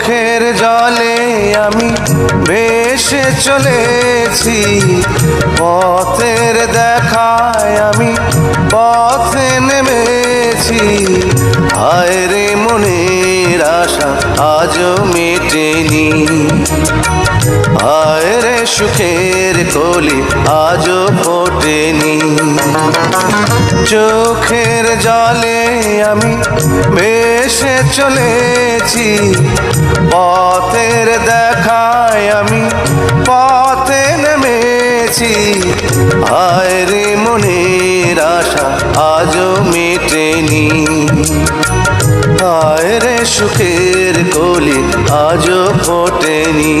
চোখের জলে আমি ভেসে চলেছি, পথের দেখায় আমি পথে নেমেছি। হায় রে মনের আশা আজও মেটেনি, হায় রে সুখের কলি আজও ফোটেনি। চোখের জলে আমি ভেসে চলেছি, পথের দেখায় আমি পথে নেমেছি। হায় রে মনের আশা আজও মেটেনি, হায় রে সুখের কলি আজও ফোটেনি।